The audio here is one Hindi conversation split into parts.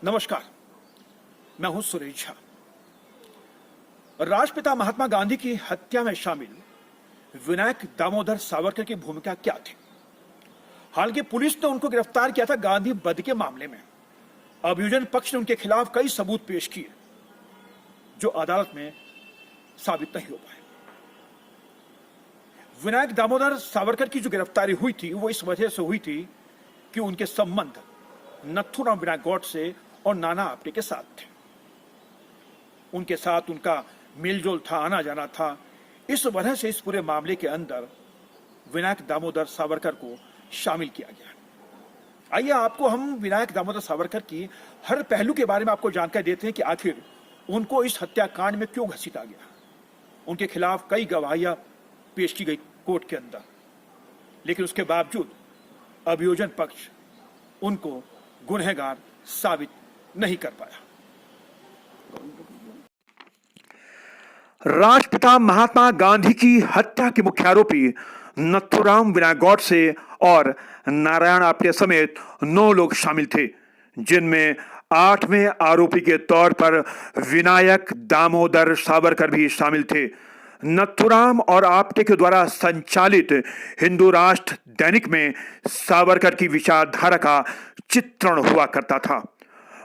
नमस्कार, मैं हूं सुरेश झा। राष्ट्रपिता महात्मा गांधी की हत्या में शामिल विनायक दामोदर सावरकर की भूमिका क्या थी? हालांकि पुलिस ने उनको गिरफ्तार किया था गांधी वध के मामले में। अभियोजन पक्ष ने उनके खिलाफ कई सबूत पेश किए जो अदालत में साबित नहीं हो पाए। विनायक दामोदर सावरकर की जो गिरफ्तारी हुई थी वो इस वजह से हुई थी कि उनके संबंध नथुराम विनायक गॉडसे और नाना आप्टे के साथ थे। उनके साथ उनका मेलजोल था, आना जाना था। इस वजह से इस पूरे मामले के अंदर विनायक दामोदर सावरकर को शामिल किया गया। आइए आपको हम विनायक दामोदर सावरकर की हर पहलू के बारे में आपको जानकारी देते हैं कि आखिर उनको इस हत्याकांड में क्यों घसीटा गया। उनके खिलाफ कई गवाहियां पेश की गई कोर्ट के अंदर, लेकिन उसके बावजूद अभियोजन पक्ष उनको गुनहगार साबित नहीं कर पाया। राष्ट्रपिता महात्मा गांधी की हत्या के मुख्य आरोपी नथुराम विनायक गॉडसे और नारायण आप्टे समेत 9 लोग शामिल थे, जिनमें 8वें आरोपी के तौर पर विनायक दामोदर सावरकर भी शामिल थे। नथुराम और आप्टे के द्वारा संचालित हिंदू राष्ट्र दैनिक में सावरकर की विचारधारा का चित्रण हुआ करता था।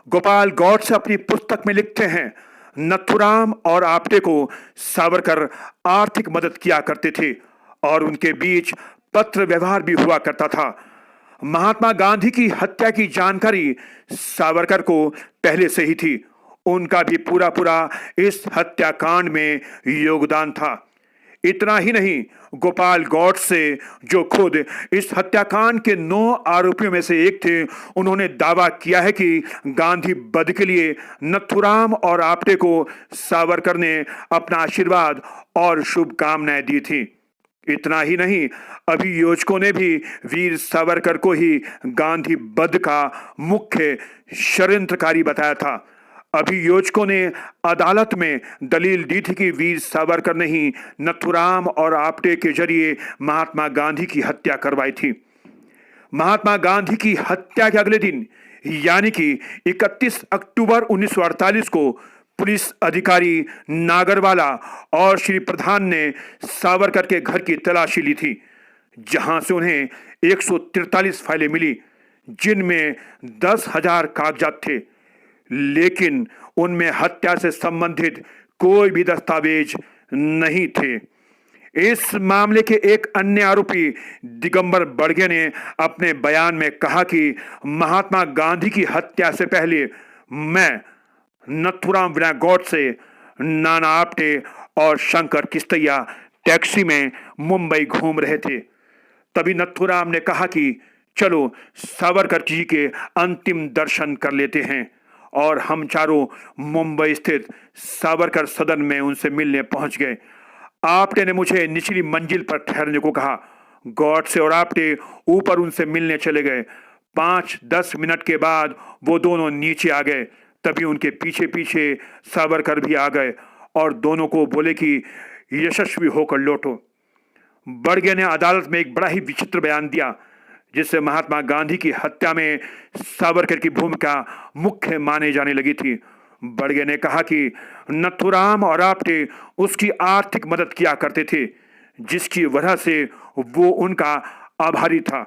गोपाल गौडसे अपनी पुस्तक में लिखते हैं, नथुराम और आप्टे को सावरकर आर्थिक मदद किया करते थे और उनके बीच पत्र व्यवहार भी हुआ करता था। महात्मा गांधी की हत्या की जानकारी सावरकर को पहले से ही थी। उनका भी पूरा इस हत्याकांड में योगदान था। इतना ही नहीं, गोपाल गॉडसे जो खुद इस हत्याकांड के 9 आरोपियों में से एक थे, उन्होंने दावा किया है कि गांधी वध के लिए नथुराम और आप्टे को सावरकर ने अपना आशीर्वाद और शुभकामनाएं दी थी। इतना ही नहीं, अभियोजकों ने भी वीर सावरकर को ही गांधी वध का मुख्य षड्यंत्रकारी बताया था। अभियोजकों ने अदालत में दलील दी थी कि वीर सावरकर ने ही नथुराम और आप्टे के जरिए महात्मा गांधी की हत्या करवाई थी। महात्मा गांधी की हत्या के अगले दिन यानी कि 31 अक्टूबर 1948 को पुलिस अधिकारी नागरवाला और श्री प्रधान ने सावरकर के घर की तलाशी ली थी, जहां से उन्हें 143 फाइलें मिली, जिनमें 10,000 कागजात थे, लेकिन उनमें हत्या से संबंधित कोई भी दस्तावेज नहीं थे। इस मामले के एक अन्य आरोपी दिगंबर बड़गे ने अपने बयान में कहा कि महात्मा गांधी की हत्या से पहले मैं नथुराम विनायक गॉडसे, नाना आप्टे और शंकर किस्तैया टैक्सी में मुंबई घूम रहे थे। तभी नथुराम ने कहा कि चलो सावरकर जी के अंतिम दर्शन कर लेते हैं, और हम चारों मुंबई स्थित सावरकर सदन में उनसे मिलने पहुंच गए। आप्टे ने मुझे निचली मंजिल पर ठहरने को कहा। गॉडसे और आप्टे ऊपर उनसे मिलने चले गए। 5-10 मिनट के बाद वो दोनों नीचे आ गए। तभी उनके पीछे पीछे सावरकर भी आ गए और दोनों को बोले कि यशस्वी होकर लौटो। बड़गे ने अदालत में एक बड़ा ही विचित्र बयान दिया, जिससे महात्मा गांधी की हत्या में सावरकर की भूमिका मुख्य माने जाने लगी थी। बड़गे ने कहा कि नथुराम और आप्टे उसकी आर्थिक मदद किया करते थे, जिसकी वजह से वो उनका आभारी था।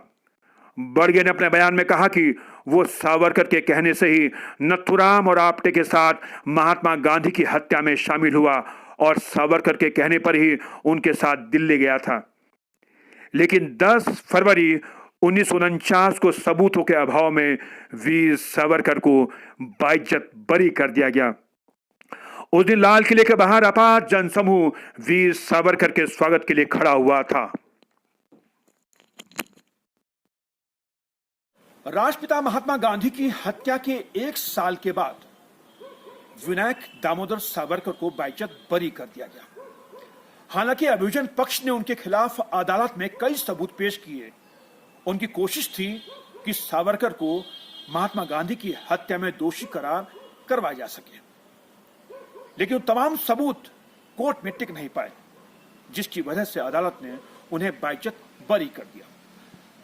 बड़गे ने अपने बयान में कहा कि वो सावरकर के कहने से ही नथुराम और आप्टे के साथ महात्मा गांधी की हत्या में शामिल हुआ और सावरकर के कहने पर ही उनके साथ दिल्ली गया था। लेकिन 10 फरवरी 1949 को सबूतों के अभाव में वीर सावरकर को बाइज्जत बरी कर दिया गया। उस दिन लाल किले के बाहर अपार जनसमूह वीर सावरकर के स्वागत के लिए खड़ा हुआ था। राष्ट्रपिता महात्मा गांधी की हत्या के 1 साल के बाद विनायक दामोदर सावरकर को बाइज्जत बरी कर दिया गया। हालांकि अभियोजन पक्ष ने उनके खिलाफ अदालत में कई सबूत पेश किए। उनकी कोशिश थी कि सावरकर को महात्मा गांधी की हत्या में दोषी करार करवाया जा सके, लेकिन तमाम सबूत कोर्ट में टिक नहीं पाए, जिसकी वजह से अदालत ने उन्हें बाइज्जत बरी कर दिया।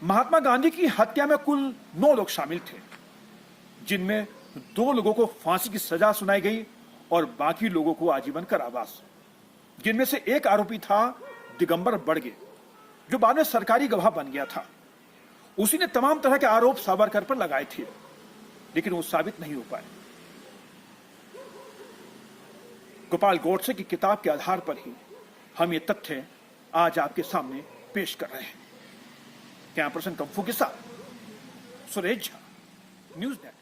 महात्मा गांधी की हत्या में कुल 9 लोग शामिल थे, जिनमें 2 लोगों को फांसी की सजा सुनाई गई और बाकी लोगों को आजीवन कारावास, जिनमें से एक आरोपी था दिगंबर बड़गे, जो बाद में सरकारी गवाह बन गया था। उसी ने तमाम तरह के आरोप सावरकर पर लगाए थे, लेकिन वो साबित नहीं हो पाए। गोपाल गोडसे की किताब के आधार पर ही हम ये तथ्य आज आपके सामने पेश कर रहे हैं। कैमरा पर्सन कंफू के साथ सुरेश झा, न्यूज़ नेट।